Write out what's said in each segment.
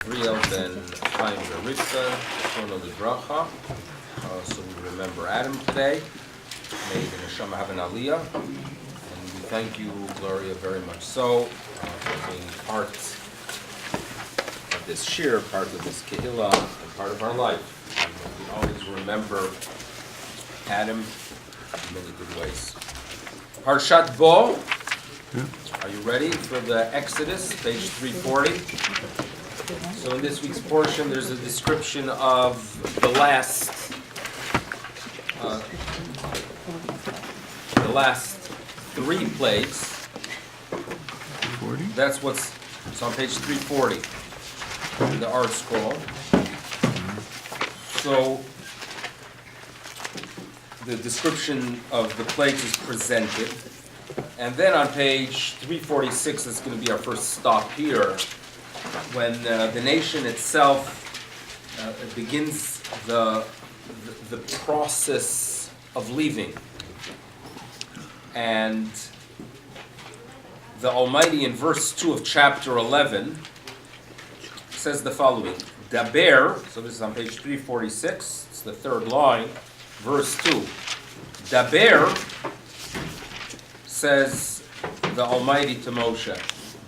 Gabriel ben Chaim Rivka, Shona Libracha. So we remember Adam today. May the Neshama have an Aliyah. And we thank you, Gloria, very much so for being part of this shir, part of this Kehillah, and part of our life. And we always remember Adam in many good ways. Parshat Bo. Are you ready for the Exodus, page 340? So in this week's portion, there's a description of the last three plagues. That's what's on page 340 in the art scroll. So the description of the plagues is presented. And then on page 346, that's going to be our first stop here, when the nation itself begins the process of leaving. And the Almighty in verse 2 of chapter 11 says the following. Daber, so this is on page 346, it's the third line, verse 2. Daber, says the Almighty to Moshe,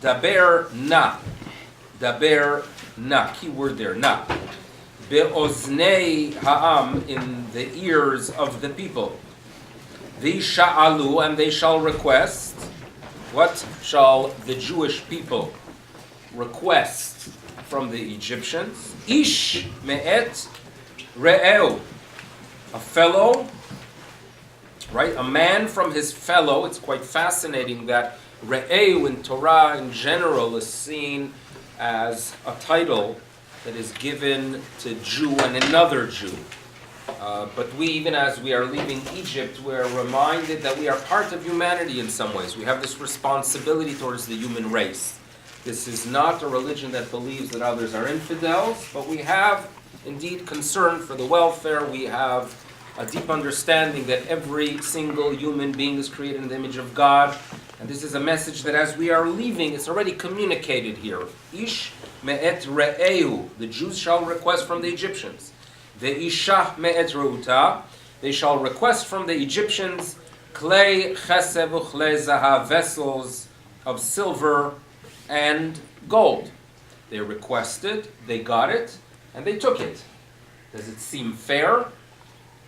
Daber na, key word there, na, be'oznei ha'am, in the ears of the people, v'sha'alu, and they shall request. What shall the Jewish people request from the Egyptians? Ish me'et re'eu, a fellow, right? A man from his fellow. It's quite fascinating that Re'eu in Torah in general is seen as a title that is given to Jew and another Jew. But we, even as we are leaving Egypt, we are reminded that we are part of humanity in some ways. We have this responsibility towards the human race. This is not a religion that believes that others are infidels, but we have indeed concern for the welfare. We have a deep understanding that every single human being is created in the image of God. And this is a message that as we are leaving, it's already communicated here. Ish me'et re'eu, the Jews shall request from the Egyptians. Ve'isha me'et reuta, they shall request from the Egyptians klei chesed u'klei zahav, vessels of silver and gold. They requested, they got it, and they took it. Does it seem fair?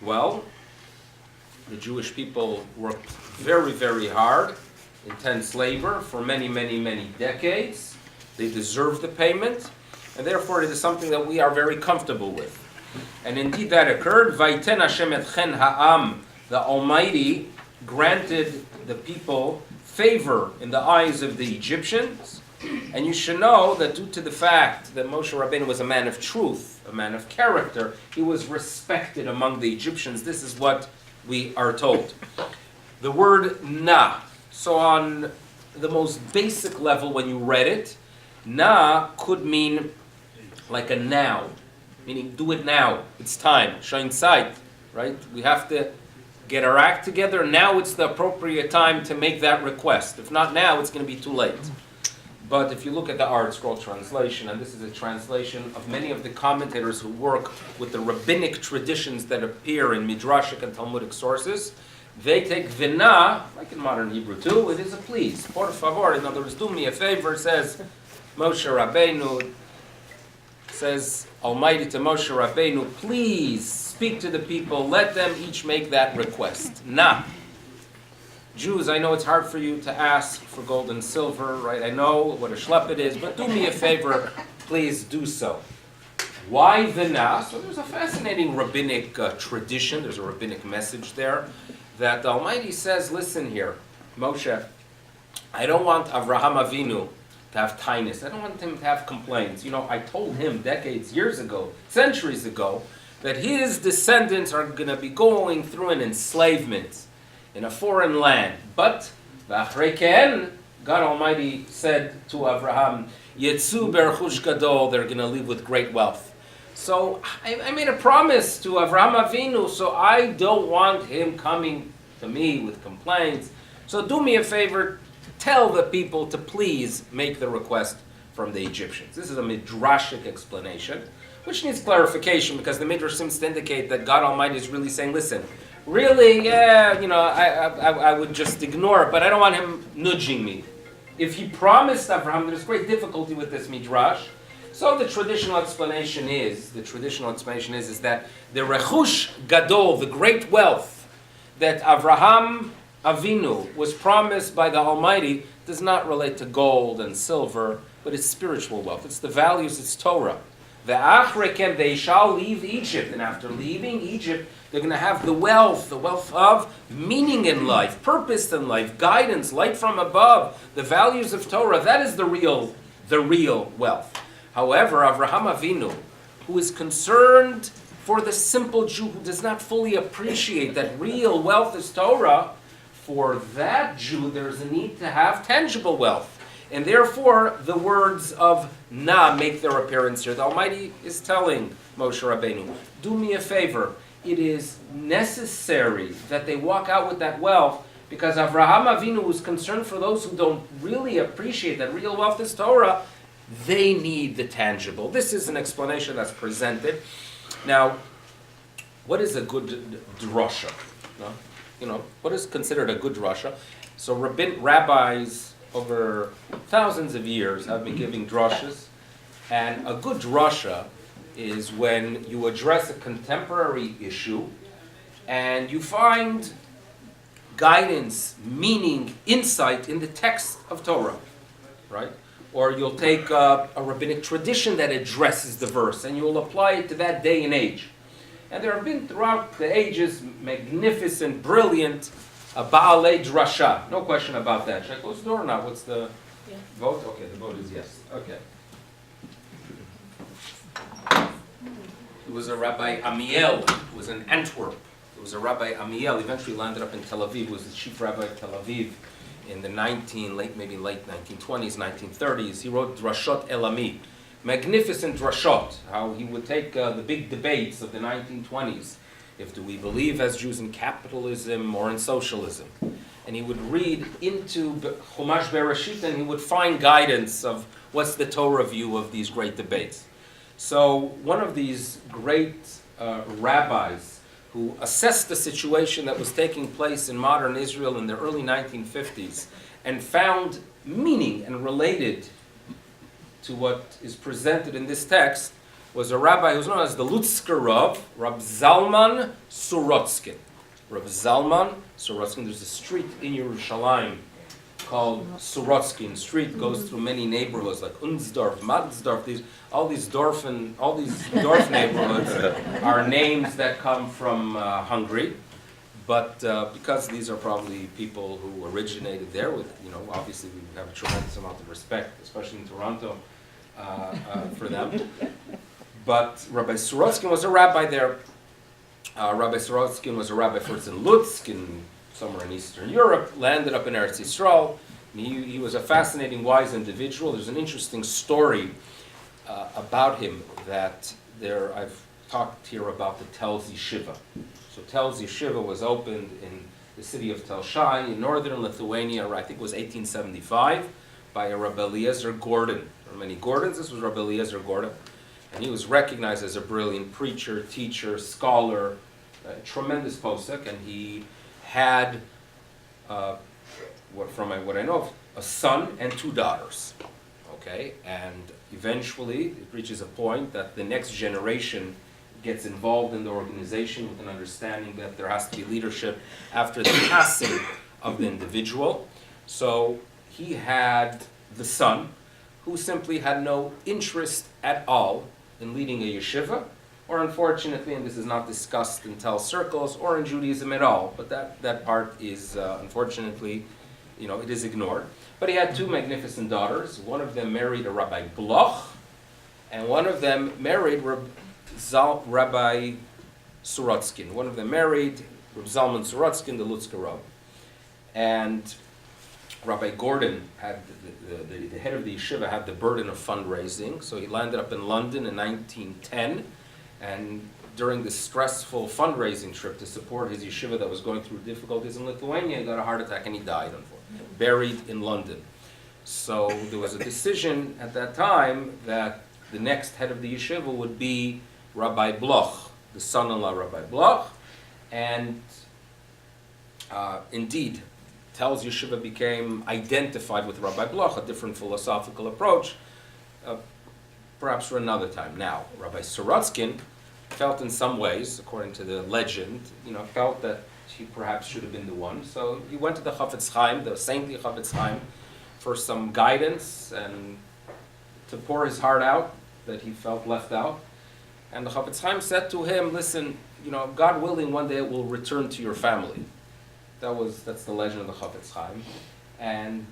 Well, the Jewish people worked very, very hard, intense labor for many, many, many decades. They deserve the payment, and therefore it is something that we are very comfortable with. And indeed that occurred. Vaiten Hashem et chen ha'am, the Almighty granted the people favor in the eyes of the Egyptians. And you should know that due to the fact that Moshe Rabbeinu was a man of truth, a man of character, he was respected among the Egyptians. This is what we are told. The word na, so on the most basic level when you read it, na could mean like a now, meaning do it now, it's time, shine sight, right? We have to get our act together. Now it's the appropriate time to make that request. If not now, it's going to be too late. But if you look at the Art Scroll translation, and this is a translation of many of the commentators who work with the rabbinic traditions that appear in Midrashic and Talmudic sources, they take vina, like in modern Hebrew too, it is a please. Por favor, in other words, do me a favor, says Moshe Rabbeinu, says Almighty to Moshe Rabbeinu, please speak to the people, let them each make that request. Na. Jews, I know it's hard for you to ask for gold and silver, right? I know what a schlep it is, but do me a favor, please do so. Why the na? So there's a fascinating rabbinic tradition, there's a rabbinic message there, that the Almighty says, listen here, Moshe, I don't want Avraham Avinu to have tinus. I don't want him to have complaints. You know, I told him decades, years ago, centuries ago, that his descendants are going to be going through an enslavement in a foreign land. But, God Almighty said to Abraham, Yetzu berchush gadol, they're going to live with great wealth. So I made a promise to Avraham Avinu, so I don't want him coming to me with complaints. So do me a favor, tell the people to please make the request from the Egyptians. This is a midrashic explanation, which needs clarification because the midrash seems to indicate that God Almighty is really saying, listen, really, yeah, I would just ignore it, but I don't want him nudging me. If he promised Abraham, there's great difficulty with this midrash. So the traditional explanation is that the rechush gadol, the great wealth that Abraham Avinu was promised by the Almighty, does not relate to gold and silver, but it's spiritual wealth. It's the values, it's Torah. The Achrekem, they shall leave Egypt, and after leaving Egypt, they're going to have the wealth of meaning in life, purpose in life, guidance, light from above, the values of Torah. That is the real wealth. However, Avraham Avinu, who is concerned for the simple Jew who does not fully appreciate that real wealth is Torah, for that Jew there's a need to have tangible wealth. And therefore, the words of Na make their appearance here. The Almighty is telling Moshe Rabbeinu, do me a favor. It is necessary that they walk out with that wealth because Avraham Avinu was concerned for those who don't really appreciate that real wealth is Torah. They need the tangible. This is an explanation that's presented. Now, what is a good drasha? No? What is considered a good drasha? So rabbis over thousands of years have been giving drashas, and a good drasha is when you address a contemporary issue and you find guidance, meaning, insight in the text of Torah, right? Or you'll take a rabbinic tradition that addresses the verse and you'll apply it to that day and age. And there have been throughout the ages magnificent, brilliant Baalei Drasha. No question about that. Should I close the door or not? What's the vote? Okay, the vote is yes. Okay. It was a Rabbi Amiel who was in Antwerp. It was a Rabbi Amiel, eventually landed up in Tel Aviv, was the chief rabbi of Tel Aviv in the late 1920s, 1930s. He wrote Drashot Elami, magnificent drashot, how he would take the big debates of the 1920s. If do we believe as Jews in capitalism or in socialism? And he would read into Chumash Bereshit and he would find guidance of what's the Torah view of these great debates. So one of these great rabbis who assessed the situation that was taking place in modern Israel in the early 1950s and found meaning and related to what is presented in this text was a rabbi who's known as the Lutzker Rav, Rab Zalman Sorotskin. Rab Zalman Sorotskin, there's a street in Yerushalayim called Sorotskin Street, goes through many neighborhoods like Unsdorf, Madsdorf, all these Dorf neighborhoods are names that come from Hungary, but because these are probably people who originated there with, obviously we have a tremendous amount of respect, especially in Toronto, for them. But Rabbi Sorotskin was a rabbi there. Rabbi Sorotskin was a rabbi first in Lutsk, somewhere in Eastern Europe, landed up in Eretz Yisrael. He was a fascinating, wise individual. There's an interesting story about him that I've talked here about the Telz Yeshiva. So Telz Yeshiva was opened in the city of Tel Shai in northern Lithuania, I think it was 1875, by a Rabbi Eliezer Gordon. There are many Gordons. This was Rabbi Eliezer Gordon. And he was recognized as a brilliant preacher, teacher, scholar, a tremendous posek, and he had, what I know of, a son and two daughters. Okay, and eventually it reaches a point that the next generation gets involved in the organization with an understanding that there has to be leadership after the passing of the individual. So he had the son who simply had no interest at all in leading a yeshiva, or unfortunately, and this is not discussed in Tel circles or in Judaism at all, but that part is unfortunately, it is ignored. But he had two magnificent daughters. One of them married a Rabbi Bloch, and one of them married Rabbi Sorotskin. One of them married Reb Zalman Sorotskin, the Lutzker Rav. And Rabbi Gordon had, the head of the yeshiva, had the burden of fundraising, so he landed up in London in 1910, and during this stressful fundraising trip to support his yeshiva that was going through difficulties in Lithuania, he got a heart attack and he died, unfortunately, buried in London. So there was a decision at that time that the next head of the yeshiva would be Rabbi Bloch, the son-in-law Rabbi Bloch, and indeed, Tel's yeshiva became identified with Rabbi Bloch, a different philosophical approach, perhaps for another time. Now, Rabbi Sorotzkin felt in some ways, according to the legend, felt that he perhaps should have been the one. So he went to the Chafetz Chaim, the saintly Chafetz Chaim, for some guidance and to pour his heart out that he felt left out. And the Chafetz Chaim said to him, listen, God willing, one day it will return to your family. That's the legend of the Chafetz Chaim. And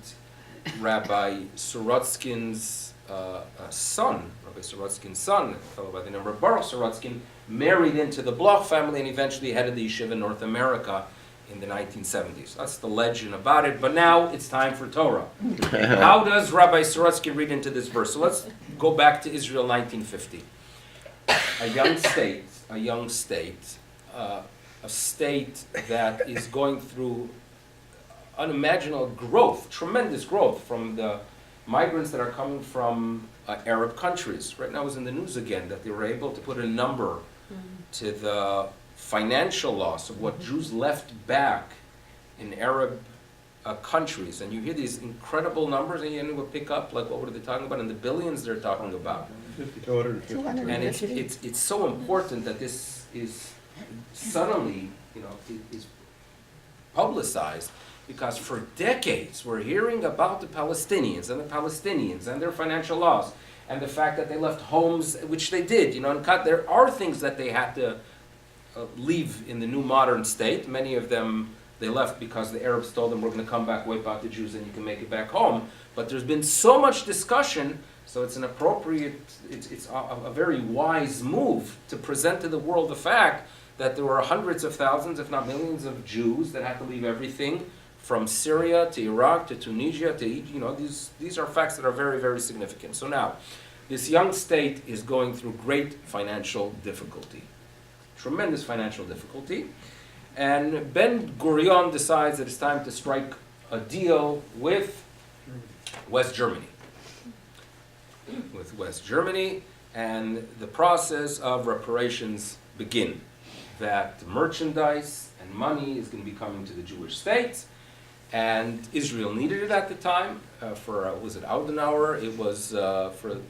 Rabbi Sorotzkin's son, a fellow by the name of Baruch Sorotzkin, married into the Bloch family and eventually headed the yeshiva in North America in the 1970s. That's the legend about it. But now it's time for Torah. How does Rabbi Sorotzkin read into this verse? So let's go back to Israel 1950. A state that is going through unimaginable growth, tremendous growth from the migrants that are coming from Arab countries. Right now it's in the news again that they were able to put a number to the financial loss of what Jews left back in Arab countries. And you hear these incredible numbers and you pick up, like what were they talking about? In the billions they're talking about. 250. And it's so important that this is suddenly, is publicized, because for decades we're hearing about the Palestinians and their financial loss and the fact that they left homes, which they did, and there are things that they had to leave in the new modern state. Many of them they left because the Arabs told them we're going to come back, wipe out the Jews, and you can make it back home. But there's been so much discussion, so it's a very wise move to present to the world the fact that there were hundreds of thousands, if not millions, of Jews that had to leave everything from Syria to Iraq to Tunisia to Egypt. These are facts that are very, very significant. So now, this young state is going through great financial difficulty, tremendous financial difficulty, and Ben Gurion decides that it's time to strike a deal with West Germany. And the process of reparations begin. That merchandise and money is going to be coming to the Jewish state, and Israel needed it at the time. Was it Adenauer? It was for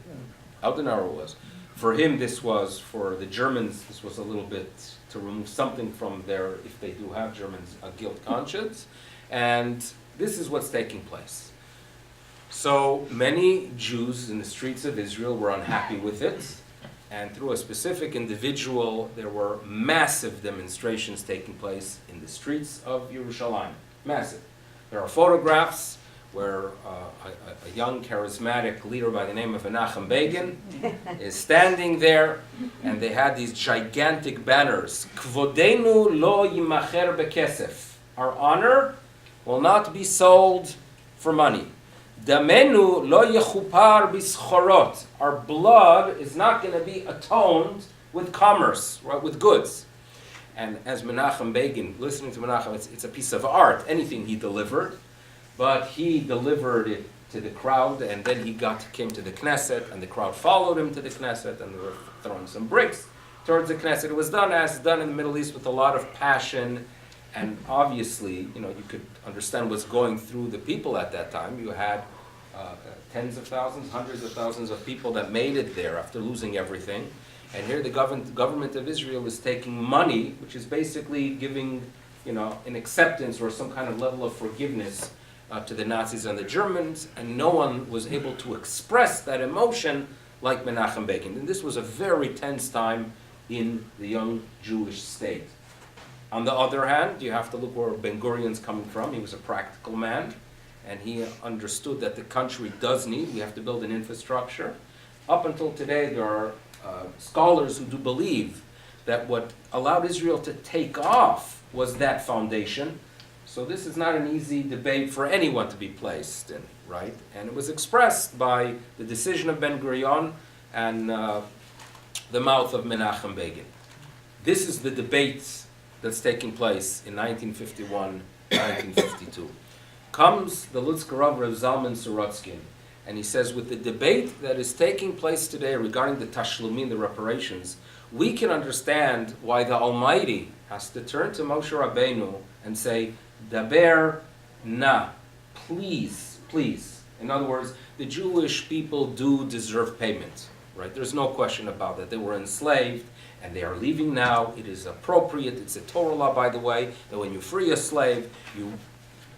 Adenauer was. For him, this was, for the Germans, this was a little bit to remove something from their, if they do have Germans, a guilt conscience. And this is what's taking place. So many Jews in the streets of Israel were unhappy with it. And through a specific individual, there were massive demonstrations taking place in the streets of Yerushalayim. Massive. There are photographs where a young charismatic leader by the name of Menachem Begin is standing there, and they had these gigantic banners. Kvodenu lo yimacher bekesef. Our honor will not be sold for money. Damenu lo yechupar bischorot. Our blood is not going to be atoned with commerce, right, with goods. And as Menachem Begin, listening to Menachem, it's a piece of art, anything he delivered. But he delivered it to the crowd, and then he came to the Knesset, and the crowd followed him to the Knesset, and they were throwing some bricks towards the Knesset. It was done as done in the Middle East with a lot of passion, and obviously, you could understand what's going through the people at that time. You had tens of thousands, hundreds of thousands of people that made it there after losing everything. And here the government of Israel is taking money, which is basically giving, an acceptance or some kind of level of forgiveness to the Nazis and the Germans, and no one was able to express that emotion like Menachem Begin. And this was a very tense time in the young Jewish state. On the other hand, you have to look where Ben Gurion's coming from. He was a practical man, and he understood that the country does need, we have to build an infrastructure. Up until today, there are scholars who do believe that what allowed Israel to take off was that foundation. So this is not an easy debate for anyone to be placed in, right? And it was expressed by the decision of Ben Gurion and the mouth of Menachem Begin. This is the debate that's taking place in 1951, 1952. Comes the Lutsker Rav Zalman Sorotskin, and he says, with the debate that is taking place today regarding the Tashlumin, the reparations, we can understand why the Almighty has to turn to Moshe Rabbeinu and say, Daber na, please, please. In other words, the Jewish people do deserve payment, right? There's no question about that. They were enslaved, and they are leaving now. It is appropriate. It's a Torah law, by the way, that when you free a slave, you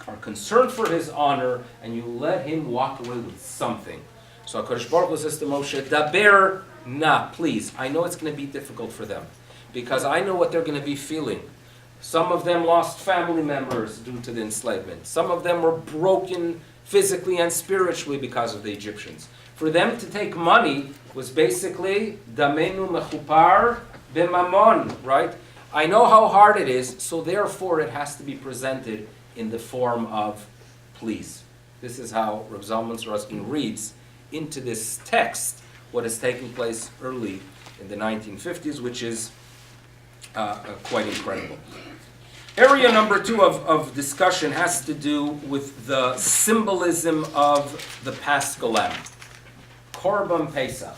are concerned for his honor, and you let him walk away with something. So HaKadosh Baruch Hu says to Moshe, Daber na, please. I know it's going to be difficult for them, because I know what they're going to be feeling. Some of them lost family members due to the enslavement. Some of them were broken physically and spiritually because of the Egyptians. For them to take money was basically damenu mechupar b'mamon, right? I know how hard it is, so therefore it has to be presented in the form of please. This is how Rav Zalman Sorotskin reads into this text what is taking place early in the 1950s, which is quite incredible. Area number 2 of discussion has to do with the symbolism of the Paschal Lamb. Korban Pesach.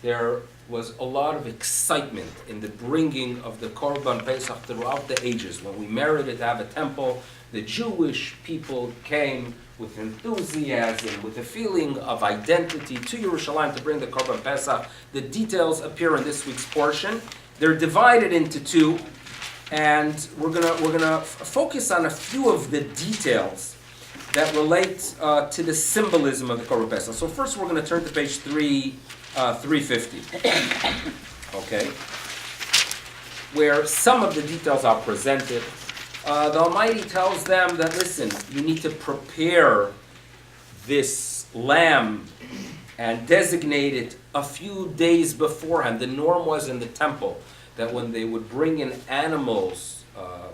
There was a lot of excitement in the bringing of the Korban Pesach throughout the ages. When we merited to have a temple, the Jewish people came with enthusiasm, with a feeling of identity to Yerushalayim to bring the Korban Pesach. The details appear in this week's portion. They're divided into 2. And we're gonna focus on a few of the details that relate to the symbolism of the Korban Pesach. So first, we're going to turn to page 350. Okay, where some of the details are presented. The Almighty tells them that, listen, you need to prepare this lamb and designate it a few days beforehand. The norm was in the temple that when they would bring in animals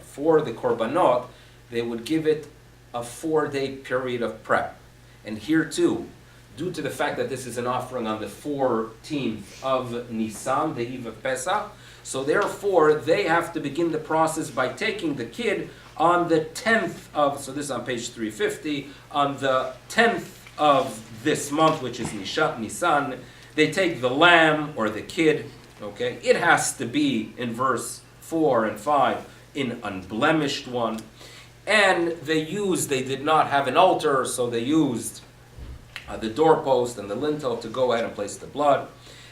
for the korbanot, they would give it a 4-day period of prep. And here too, due to the fact that this is an offering on the 14th of Nisan, the eve of Pesach, so therefore they have to begin the process by taking the kid on the 10th of, so this is on page 350, on the 10th of this month, which is Nisan, they take the lamb or the kid. Okay, it has to be in verse 4 and 5 in unblemished one. And they did not have an altar, so they used the doorpost and the lintel to go ahead and place the blood.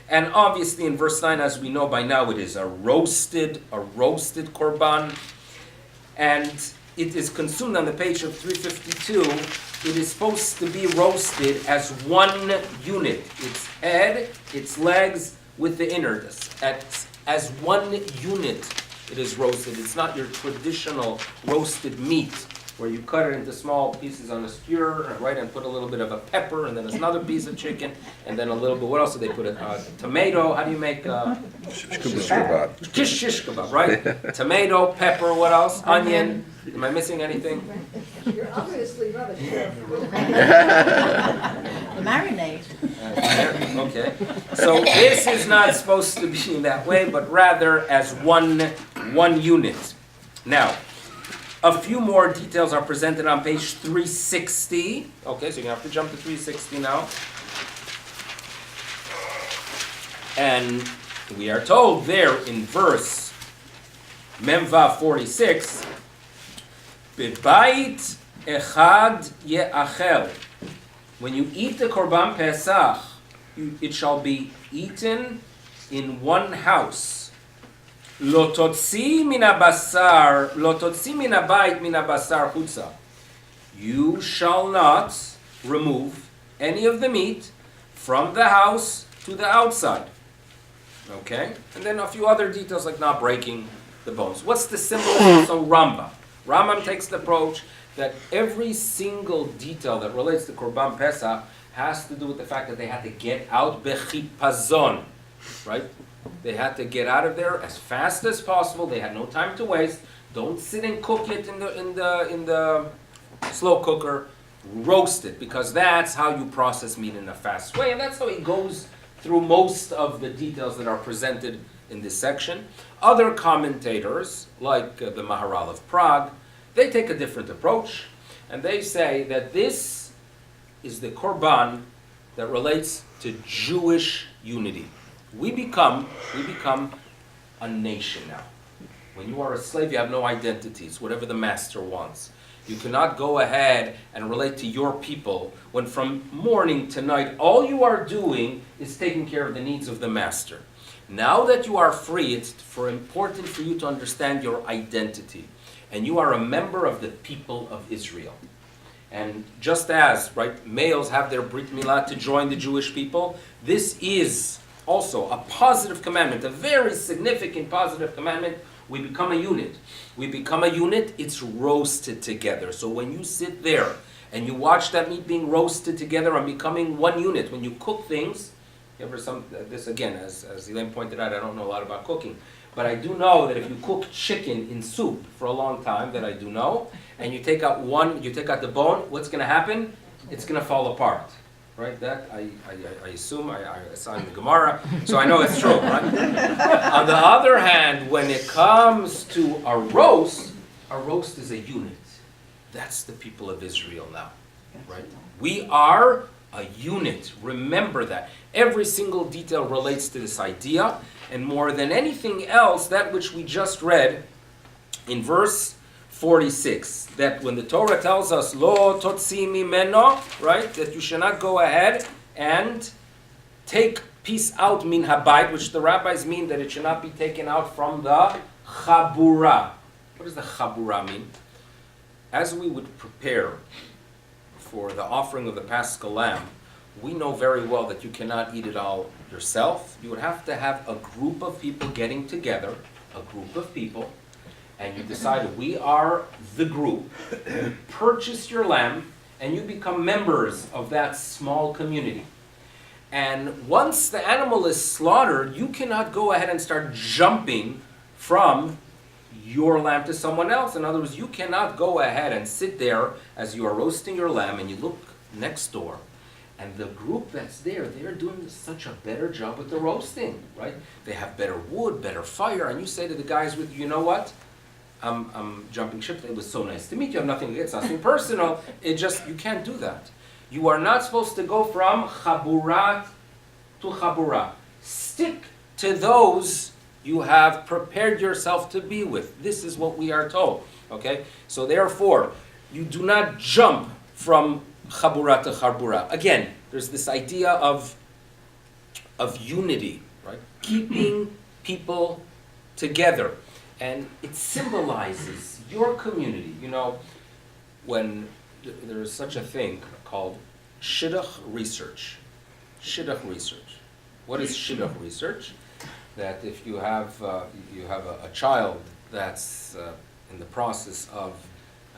And obviously in verse 9, as we know by now, it is a roasted korban. And it is consumed on the page of 352. It is supposed to be roasted as one unit. Its head, its legs, with the innards. As one unit it is roasted. It's not your traditional roasted meat where you cut it into small pieces on a skewer, right, and put a little bit of a pepper, and then there's another piece of chicken, and then a little bit, what else do they put? Tomato, how do you make Shish kebab. Shish kebab, right? Tomato, pepper, what else? Onion. Am I missing anything? You're obviously rubbish. Marinade. Okay. So this is not supposed to be in that way, but rather as one unit. Now, a few more details are presented on page 360. Okay, so you're going to have to jump to 360 now. And we are told there in verse Memvav 46, Bebait echad ye'achel. When you eat the Korban Pesach, it shall be eaten in one house. Lo totzi min habasar, lo totzi min habayit min habasar chutza. You shall not remove any of the meat from the house to the outside. Okay? And then a few other details like not breaking the bones. What's the symbolism? So Rambam takes the approach that every single detail that relates to Korban Pesach has to do with the fact that they had to get out bechipazon, right? They had to get out of there as fast as possible. They had no time to waste. Don't sit and cook it in the slow cooker. Roast it, because that's how you process meat in a fast way, and that's how it goes through most of the details that are presented in this section. Other commentators, like the Maharal of Prague, they take a different approach. And they say that this is the korban that relates to Jewish unity. We become a nation now. When you are a slave, you have no identity. It's whatever the master wants. You cannot go ahead and relate to your people when from morning to night all you are doing is taking care of the needs of the master. Now that you are free, it's important for you to understand your identity. And you are a member of the people of Israel. And just as, right, males have their Brit Milah to join the Jewish people, this is also a positive commandment, a very significant positive commandment. We become a unit. We become a unit, it's roasted together. So when you sit there and you watch that meat being roasted together and becoming one unit, when you cook things, this again, as Elaine pointed out, I don't know a lot about cooking, but I do know that if you cook chicken in soup for a long time, that I do know, and you take out the bone, what's going to happen? It's going to fall apart. Right? That I assume I saw in the Gemara, so I know it's true. Right? On the other hand, when it comes to a roast is a unit. That's the people of Israel now. Right? We are a unit. Remember that. Every single detail relates to this idea, and more than anything else, that which we just read in verse 46, that when the Torah tells us, Lo totzi mimeno, right, that you should not go ahead and take piece out min habayit, which the rabbis mean that it should not be taken out from the chabura. What does the chabura mean? As we would prepare for the offering of the Paschal Lamb, we know very well that you cannot eat it all yourself. You would have to have a group of people getting together, and you decide, we are the group. You purchase your lamb, and you become members of that small community. And once the animal is slaughtered, you cannot go ahead and start jumping from your lamb to someone else. In other words, you cannot go ahead and sit there as you are roasting your lamb, and you look next door, and the group that's there, they're doing such a better job with the roasting, right? They have better wood, better fire, and you say to the guys with you, you know what? I'm jumping ship. It was so nice to meet you. I'm nothing. It's nothing personal. It just, you can't do that. You are not supposed to go from chabura to chabura. Stick to those you have prepared yourself to be with. This is what we are told. Okay? So therefore, you do not jump from chabura to chabura. Again, there's this idea of unity, right? Keeping people together. And it symbolizes your community. You know, when there is such a thing called shidduch research. Shidduch research. What is shidduch research? That if you have a child that's in the process of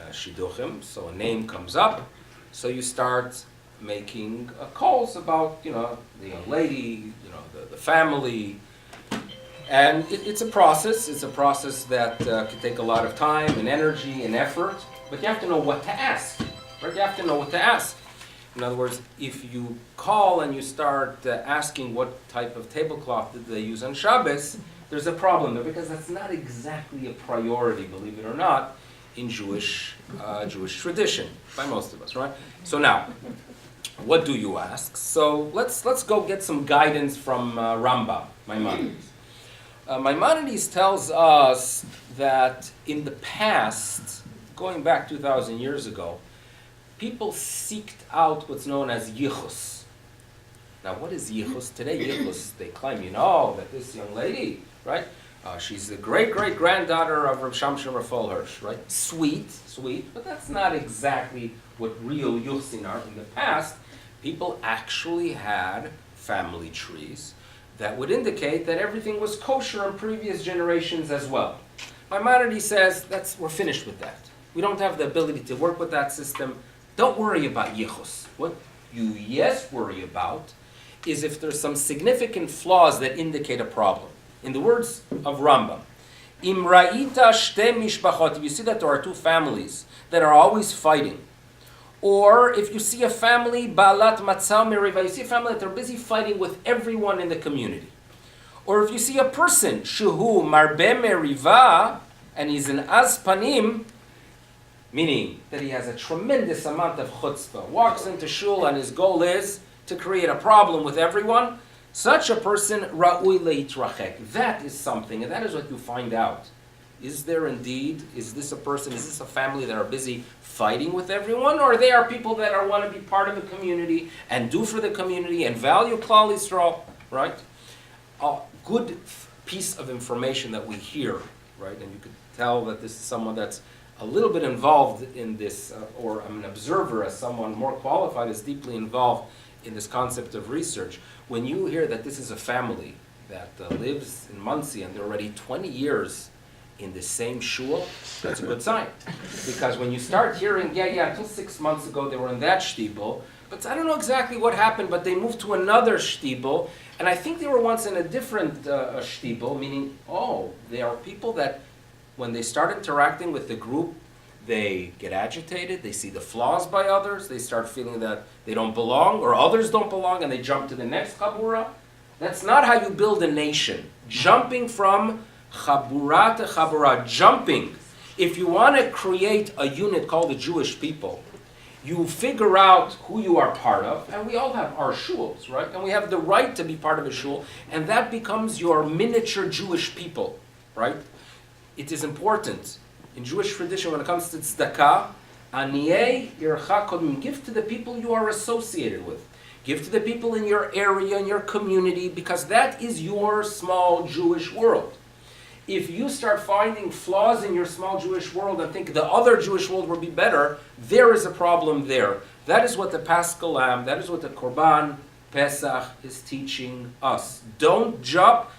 shidduchim, so a name comes up, so you start making calls about, the young lady, the family. And it's a process. It's a process that can take a lot of time and energy and effort. But you have to know what to ask. Right? You have to know what to ask. In other words, if you call and you start asking what type of tablecloth did they use on Shabbos, there's a problem there because that's not exactly a priority, believe it or not, in Jewish tradition by most of us, right? So now, what do you ask? So let's go get some guidance from Rambam, Maimonides. Maimonides tells us that in the past, going back 2,000 years ago, people seeked out what's known as yichus. Now, what is yichus? Today, yichus, they claim, that this young lady, right? She's the great-great-granddaughter of Rav Shamshon Raphael Hirsch, right? Sweet, but that's not exactly what real yichusin are. In the past, people actually had family trees that would indicate that everything was kosher in previous generations as well. Maimonides says, we're finished with that. We don't have the ability to work with that system. Don't worry about yichus. What you worry about is if there's some significant flaws that indicate a problem. In the words of Rambam, Im ra'ita shte mishpachot, if you see that there are two families that are always fighting, or if you see a family, Baalat Matzah Meriva, you see a family that they're busy fighting with everyone in the community. Or if you see a person, Shuhu Marbe Meriva, and he's an Azpanim, meaning that he has a tremendous amount of chutzpah, walks into shul and his goal is to create a problem with everyone, such a person, ra'ui leitrachek. That is something, and that is what you find out. Is there indeed, is this a person, is this a family that are busy fighting with everyone, or they are people that want to be part of the community and do for the community and value Klal Yisrael, right? A good piece of information that we hear, right, and you could tell that this is someone that's a little bit involved in this, or I'm an observer as someone more qualified is deeply involved in this concept of research. When you hear that this is a family that lives in Muncie and they're already 20 years in the same shul, that's a good sign. Because when you start hearing, until 6 months ago they were in that shtibel, but I don't know exactly what happened, but they moved to another shtibel, and I think they were once in a different shtibel, meaning, they are people that when they start interacting with the group, they get agitated, they see the flaws by others, they start feeling that they don't belong, or others don't belong, and they jump to the next chabura. That's not how you build a nation. Jumping from chabura to chabura, jumping. If you want to create a unit called the Jewish people, you figure out who you are part of, and we all have our shuls, right? And we have the right to be part of a shul, and that becomes your miniature Jewish people, right? It is important. In Jewish tradition, when it comes to tzedakah, aniyei yircha kodmim, give to the people you are associated with. Give to the people in your area, in your community, because that is your small Jewish world. If you start finding flaws in your small Jewish world and think the other Jewish world will be better, there is a problem there. That is what the Paschal Lamb, that is what the Korban Pesach is teaching us. Don't jump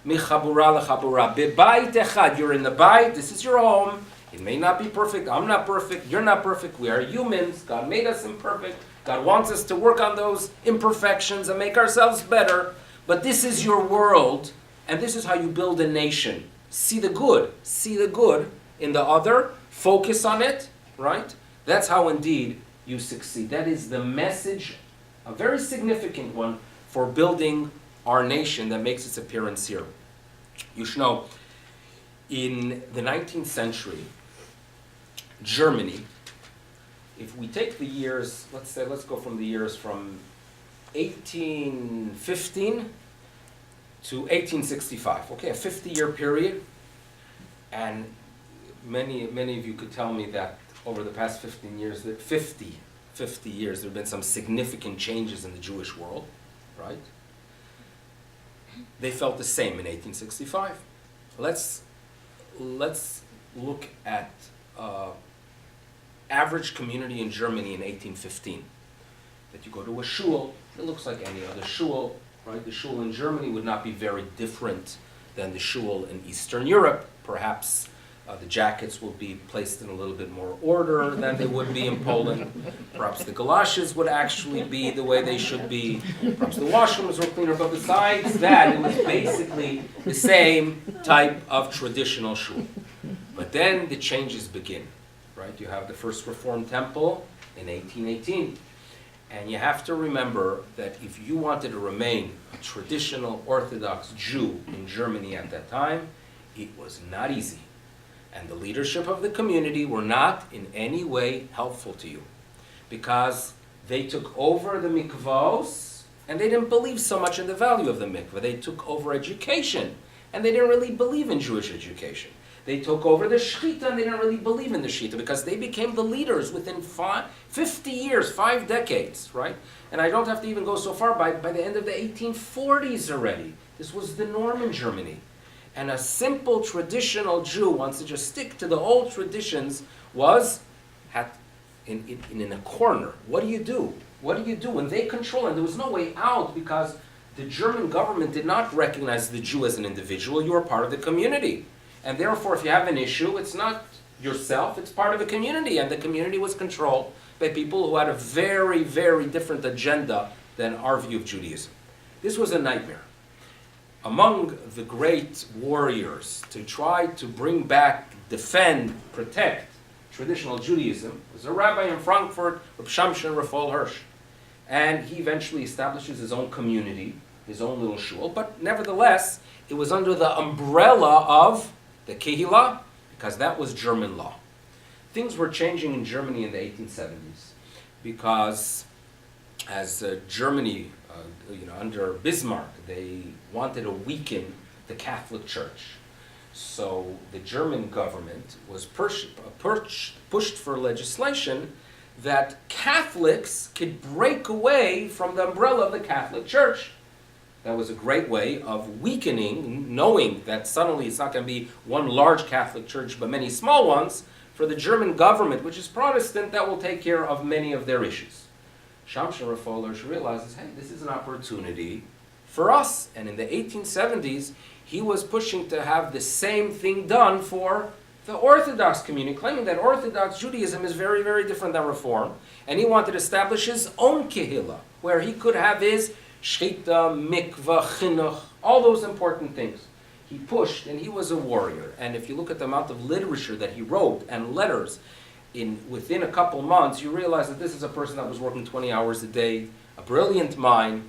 michabura lechabura. Bebayit echad, you're in the bayit, this is your home. It may not be perfect, I'm not perfect, you're not perfect, we are humans, God made us imperfect, God wants us to work on those imperfections and make ourselves better, but this is your world, and this is how you build a nation. See the good in the other, focus on it, right? That's how indeed you succeed. That is the message, a very significant one, for building our nation that makes its appearance here. You should know, in the 19th century, Germany, if we take the years, let's go from the years from 1815 to 1865, okay, a 50-year period, and many of you could tell me that over the past 50 years, there have been some significant changes in the Jewish world, right? They felt the same in 1865. Let's look at average community in Germany in 1815. That you go to a shul, it looks like any other shul, right? The shul in Germany would not be very different than the shul in Eastern Europe. Perhaps the jackets will be placed in a little bit more order than they would be in Poland. Perhaps the galoshes would actually be the way they should be. Perhaps the washrooms were cleaner. But besides that, it was basically the same type of traditional shul. But then the changes begin, right? You have the first Reformed temple in 1818. And you have to remember that if you wanted to remain a traditional Orthodox Jew in Germany at that time, it was not easy. And the leadership of the community were not in any way helpful to you, because they took over the mikvahs and they didn't believe so much in the value of the mikvah. They took over education and they didn't really believe in Jewish education. They took over the shechita and they didn't really believe in the shechita, because they became the leaders within 50 years, 5 decades, right? And I don't have to even go so far, by the end of the 1840s already. This was the norm in Germany. And a simple traditional Jew wants to just stick to the old traditions in a corner. What do you do? What do you do when they control? And there was no way out, because the German government did not recognize the Jew as an individual. You are part of the community. And therefore, if you have an issue, it's not yourself, it's part of a community. And the community was controlled by people who had a very, very different agenda than our view of Judaism. This was a nightmare. Among the great warriors to try to bring back, defend, protect traditional Judaism was a rabbi in Frankfurt, Reb Shamshon Raphael Hirsch. And he eventually establishes his own community, his own little shul, but nevertheless, it was under the umbrella of the Kehillah, because that was German law. things were changing in Germany in the 1870s because as Germany, under Bismarck, they wanted to weaken the Catholic Church. So the German government was pushed for legislation that Catholics could break away from the umbrella of the Catholic Church. That was a great way of weakening, knowing that suddenly it's not going to be one large Catholic Church but many small ones. For the German government, which is Protestant, that will take care of many of their issues. Shamshon Raphael realizes, hey, this is an opportunity for us. And in the 1870s, he was pushing to have the same thing done for the Orthodox community, claiming that Orthodox Judaism is very, very different than Reform. And he wanted to establish his own kehillah, where he could have his shchita, mikvah, chinuch, all those important things. He pushed, and he was a warrior. And if you look at the amount of literature that he wrote and letters, within a couple months, you realize that this is a person that was working 20 hours a day, a brilliant mind,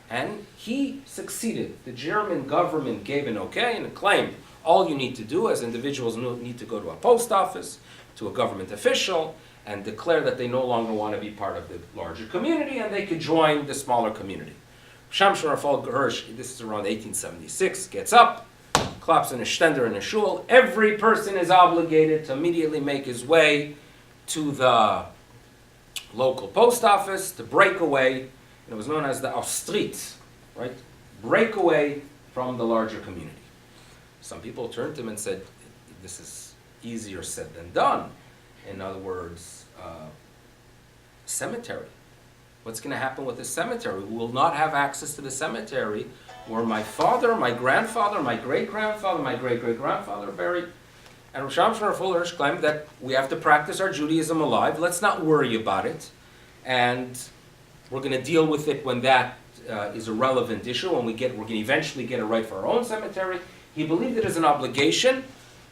and he succeeded. The German government gave an okay and claimed all you need to do as individuals need to go to a post office, to a government official, and declare that they no longer want to be part of the larger community, and they could join the smaller community. Shamshon Raphael Hirsch, this is around 1876, gets up, claps in a shtender in a shul. Every person is obligated to immediately make his way to the local post office to break away. And it was known as the Austritt, right? Break away from the larger community. Some people turned to him and said, this is easier said than done. In other words, cemetery. What's going to happen with the cemetery? We will not have access to the cemetery where my father, my grandfather, my great-grandfather, my great-great-grandfather are buried. And Rosh Hashanah Raphael Hirsch claimed that we have to practice our Judaism alive. Let's not worry about it. And we're going to deal with it when that is a relevant issue, when we're going to eventually get a right for our own cemetery. He believed it as an obligation,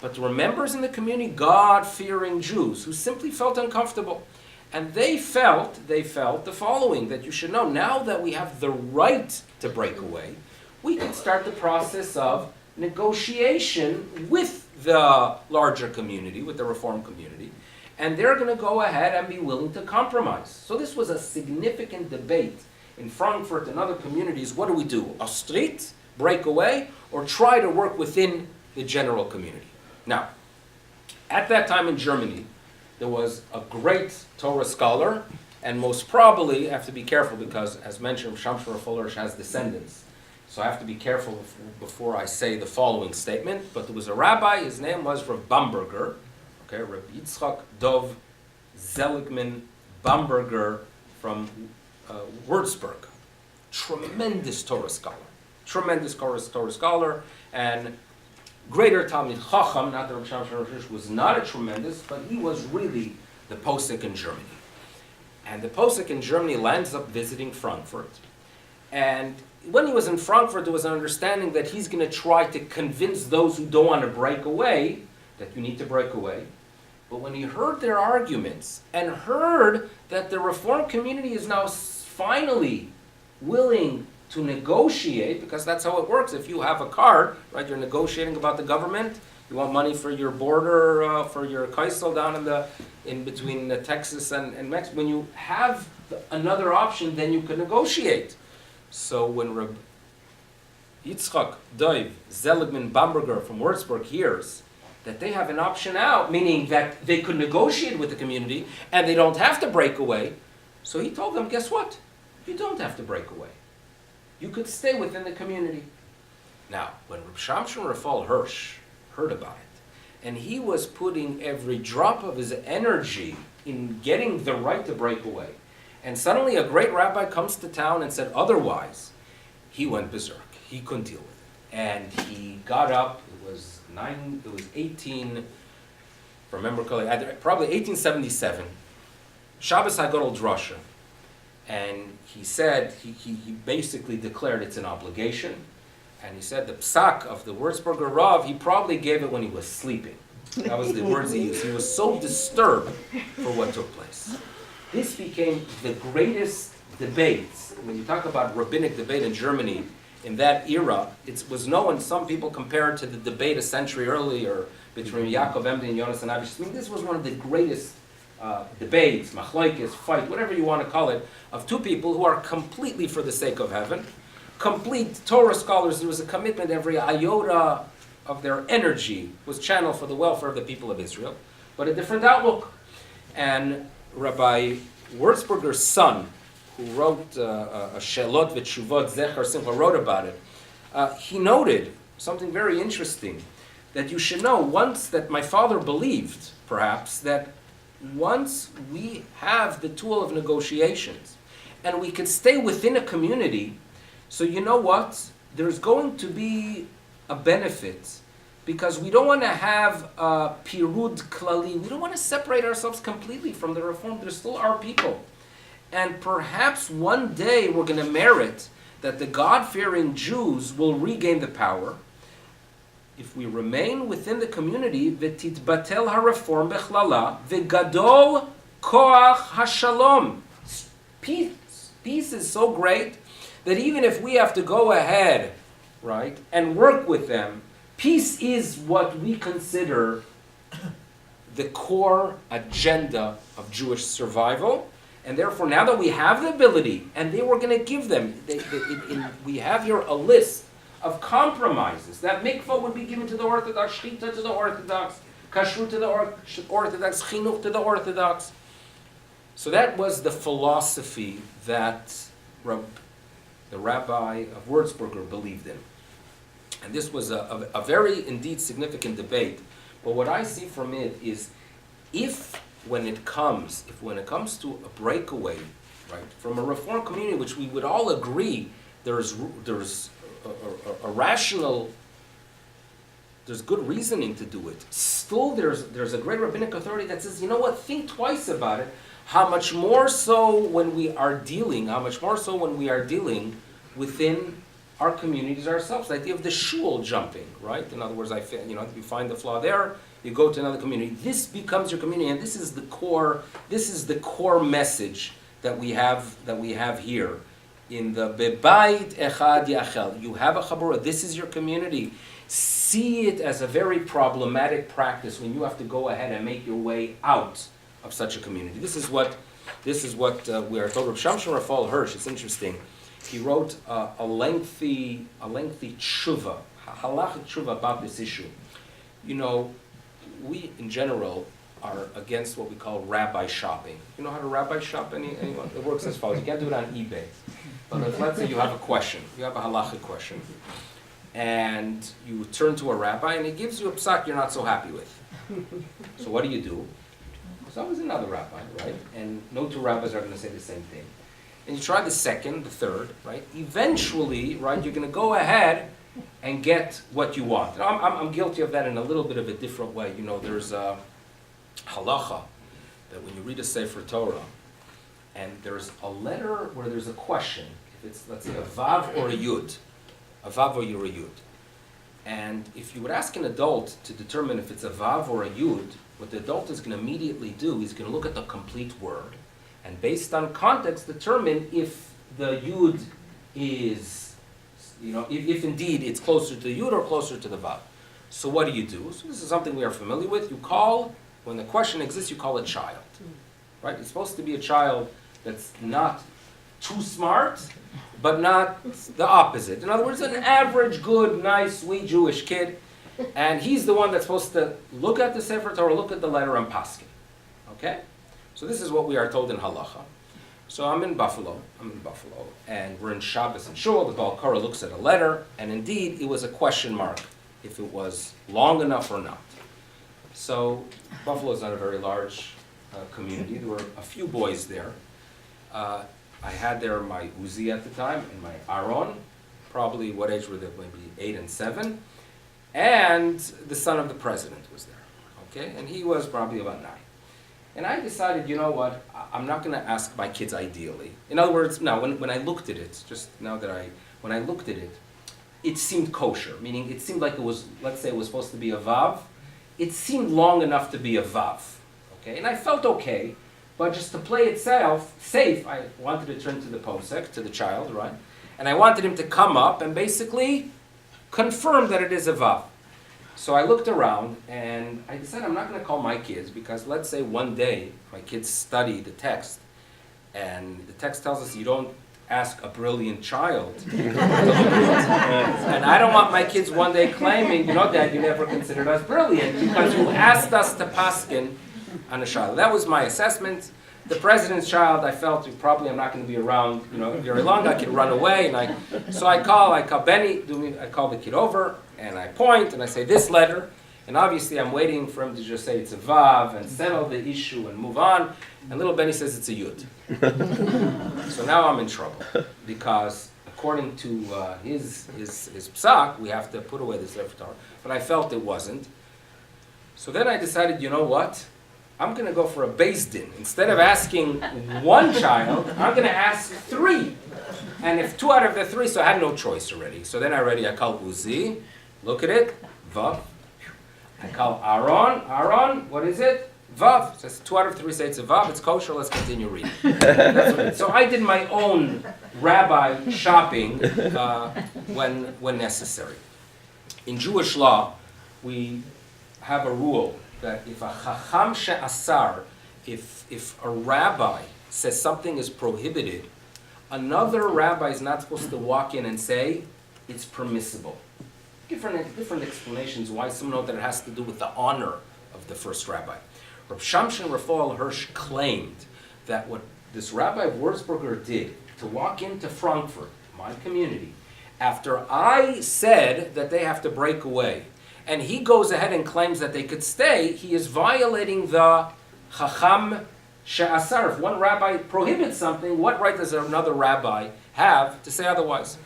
but there were members in the community, God-fearing Jews, who simply felt uncomfortable. And they felt the following, that you should know, now that we have the right to break away, we can start the process of negotiation with the larger community, with the Reform community, and they're going to go ahead and be willing to compromise. So this was a significant debate in Frankfurt and other communities. What do? Austritt, break away, or try to work within the general community? Now, at that time in Germany, there was a great Torah scholar, and most probably, I have to be careful because, as mentioned, Shamshon Raphael Hirsch has descendants. So I have to be careful before I say the following statement. But there was a rabbi, his name was Rav Bamberger, Rabbi Yitzchak Dov Seligman Bamberger from Würzburg. Tremendous Torah scholar, and greater Talmid Chacham. Not that Rav Shamshon Hirsch was not a tremendous, but he was really the posek in Germany. And the posek in Germany lands up visiting Frankfurt. And when he was in Frankfurt, there was an understanding that he's going to try to convince those who don't want to break away that you need to break away. But when he heard their arguments and heard that the Reform community is now finally willing to negotiate, because that's how it works. If you have a card, right, you're negotiating about the government, you want money for your border, for your kaisel down in between Texas and Mexico. When you have another option, then you can negotiate. So when Rabbi Yitzchak Dov Seligman Bamberger from Würzburg hears that they have an option out, meaning that they could negotiate with the community and they don't have to break away, so he told them, guess what? You don't have to break away. You could stay within the community. Now, when Reb Shamshon Raphael Hirsch heard about it, and he was putting every drop of his energy in getting the right to break away, and suddenly a great rabbi comes to town and said otherwise, he went berserk. He couldn't deal with it. And he got up, it was 18, if I remember correctly, probably 1877, Shabbos HaGadol Drasha. And he said, he basically declared it's an obligation. And he said the psak of the Würzburger Rav, he probably gave it when he was sleeping. That was the words he used. He was so disturbed for what took place. This became the greatest debate. When you talk about rabbinic debate in Germany in that era, it was known, some people compare it to the debate a century earlier between Yaakov Emden and Yonasan Avish. I mean, this was one of the greatest debates, machlokes, fight, whatever you want to call it, of two people who are completely for the sake of heaven, complete Torah scholars. There was a commitment, every iota of their energy was channeled for the welfare of the people of Israel, but a different outlook. And Rabbi Wurzburger's son, who wrote a Shelot v'Tshuvot Zecher Simcha, wrote about it, he noted something very interesting, that you should know, once that my father believed, perhaps, that once we have the tool of negotiations, and we could stay within a community, so you know what? There's going to be a benefit, because we don't want to have pirud klali. We don't want to separate ourselves completely from the Reform. They're still our people. And perhaps one day we're going to merit that the God-fearing Jews will regain the power if we remain within the community. V'titbatel ha-reform bechlala v'gadol koach ha-shalom. Peace is so great that even if we have to go ahead, right, and work with them, peace is what we consider the core agenda of Jewish survival. And therefore, now that we have the ability, and they were going to give them, we have here a list of compromises. That mikvah would be given to the Orthodox, shchita to the Orthodox, kashrut to the Orthodox, chinuch to the Orthodox. So that was the philosophy that the rabbi of Wurzburger believed in. And this was a very, indeed, significant debate. But what I see from it is, when it comes to a breakaway, right, from a Reform community, which we would all agree there's a rational, there's good reasoning to do it. Still, there's a great rabbinic authority that says, you know what, think twice about it. How much more so when we are dealing within our communities ourselves. The idea of the shul jumping, right? In other words, if you find the flaw there, you go to another community. This becomes your community, and this is the core message that we have here in the Bebayit Echad Yachel. You have a chabura. This is your community. See it as a very problematic practice when you have to go ahead and make your way out of such a community. This is what we are told. Rav Shamshon Raphael Hirsch. It's interesting. He wrote a lengthy tshuva, halachic tshuva about this issue. You know, we in general are against what we call rabbi shopping. You know how to rabbi shop? Anyone? It works as follows. You can't do it on eBay. But let's say you have a question. You have a halachic question. And you turn to a rabbi and he gives you a psak you're not so happy with. So what do? There's always another rabbi, right? And no two rabbis are going to say the same thing. And you try the second, the third, right? Eventually, right, you're going to go ahead and get what you want. And I'm guilty of that in a little bit of a different way. You know, there's a halacha that when you read a Sefer Torah, and there's a letter where there's a question, if it's, let's say, a vav or a yud, a vav or a yud. And if you would ask an adult to determine if it's a vav or a yud, what the adult is going to immediately do is going to look at the complete word, and based on context, determine if the yud is, if indeed it's closer to the yud or closer to the vav. So what do? So this is something we are familiar with. You call, when the question exists, you call a child. Right? It's supposed to be a child that's not too smart, but not the opposite. In other words, an average, good, nice, sweet Jewish kid. And he's the one that's supposed to look at the Sefer Torah, look at the letter, and paskin. Okay? So this is what we are told in halacha. So I'm in Buffalo, and we're in Shabbos and Shul. The Baal Korah looks at a letter, and indeed, it was a question mark if it was long enough or not. So Buffalo is not a very large community. There were a few boys there. I had there my Uzi at the time, and my Aaron, probably what age were they? Maybe 8 and 7. And the son of the president was there, okay? And he was probably about 9. And I decided, you know what, I'm not going to ask my kids ideally. In other words, now, when I looked at it, when I looked at it, it seemed kosher, meaning it seemed like it was, let's say it was supposed to be a vav. It seemed long enough to be a vav, okay? And I felt okay, but just to play it safe, I wanted to turn to the posek, to the child, right? And I wanted him to come up and basically confirm that it is a Vav. So I looked around and I decided I'm not going to call my kids because let's say one day my kids study the text and the text tells us you don't ask a brilliant child. And I don't want my kids one day claiming, Dad, you never considered us brilliant because you asked us to paskin on a child. That was my assessment. The president's child, I felt probably I'm not going to be around, very long. I could run away, so I call Benny. I call the kid over, and I point, and I say this letter, and obviously I'm waiting for him to just say it's a vav and settle the issue and move on. And little Benny says it's a yud. So now I'm in trouble because according to his psak, we have to put away this Sefer Torah. But I felt it wasn't. So then I decided, you know what? I'm going to go for a beis din. Instead of asking one child, I'm going to ask 3. And if 2 out of the 3, so I had no choice already. So then I call Uzi, look at it, Vav. I call Aaron, what is it? Vav. So 2 out of 3 say it's a Vav, it's kosher, let's continue reading. That's what it is. So I did my own rabbi shopping when necessary. In Jewish law, we have a rule that if a chacham she'asar, if a rabbi says something is prohibited, another rabbi is not supposed to walk in and say it's permissible. Different explanations why. Some know that it has to do with the honor of the first rabbi. Reb Shamshin Raphael Hirsch claimed that what this Rabbi of Würzburger did to walk into Frankfurt, my community, after I said that they have to break away, and he goes ahead and claims that they could stay, he is violating the Chacham She'asar. If one rabbi prohibits something, what right does another rabbi have to say otherwise?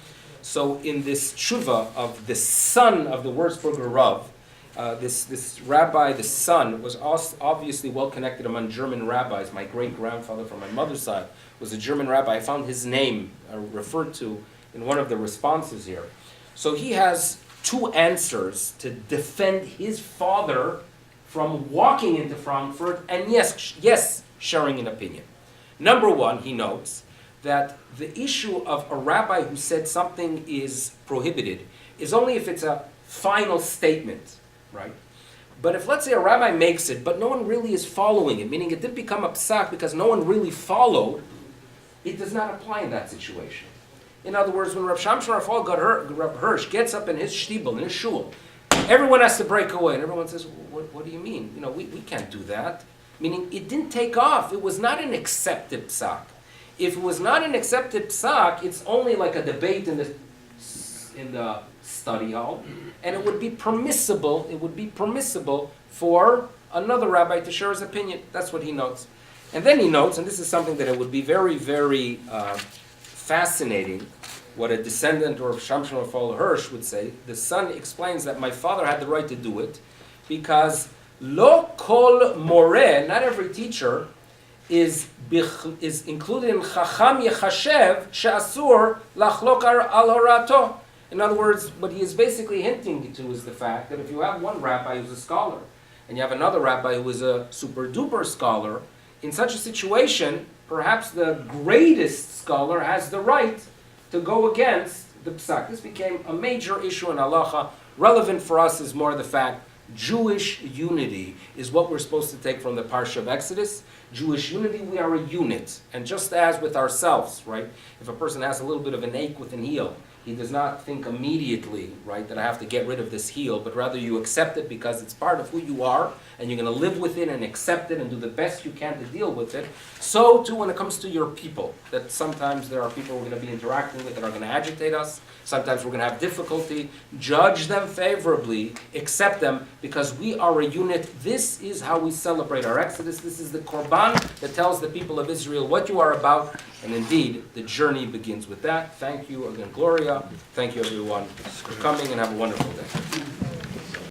So in this tshuva of the son of the Würzburger Rav, this rabbi, the son, was obviously well connected among German rabbis. My great-grandfather from my mother's side was a German rabbi. I found his name referred to in one of the responses here. So he has 2 answers to defend his father from walking into Frankfurt and yes, sharing an opinion. Number 1, he notes that the issue of a rabbi who said something is prohibited is only if it's a final statement, right? But if, let's say, a rabbi makes it, but no one really is following it, meaning it didn't become a psak because no one really followed, it does not apply in that situation. In other words, when Rav Shamshin Raphael Reb Hirsch gets up in his shtibel, in his shul, everyone has to break away, and everyone says, what do you mean? We can't do that. Meaning, it didn't take off. It was not an accepted psak. If it was not an accepted psak, it's only like a debate in the study hall, and it would be permissible. It would be permissible for another rabbi to share his opinion. That's what he notes. And then he notes, and this is something that it would be very, very fascinating, what a descendant or Shamshin Raphael Hirsch would say. The son explains that my father had the right to do it because lo kol moreh, not every teacher, is included in chacham yechashev she'asur lachlok al horato. In other words, what he is basically hinting to is the fact that if you have one rabbi who's a scholar and you have another rabbi who is a super duper scholar, in such a situation, perhaps the greatest scholar has the right to go against the psak. This became a major issue in halacha. Relevant for us is more the fact Jewish unity is what we're supposed to take from the Parsha of Exodus. Jewish unity, we are a unit. And just as with ourselves, right? If a person has a little bit of an ache with an heel, he does not think immediately, right, that I have to get rid of this heel, but rather you accept it because it's part of who you are, and you're going to live with it and accept it and do the best you can to deal with it. So too when it comes to your people, that sometimes there are people we're going to be interacting with that are going to agitate us. Sometimes we're going to have difficulty. Judge them favorably, accept them, because we are a unit. This is how we celebrate our Exodus. This is the Korban that tells the people of Israel what you are about. And indeed, the journey begins with that. Thank you again, Gloria. Thank you, everyone, for coming, and have a wonderful day.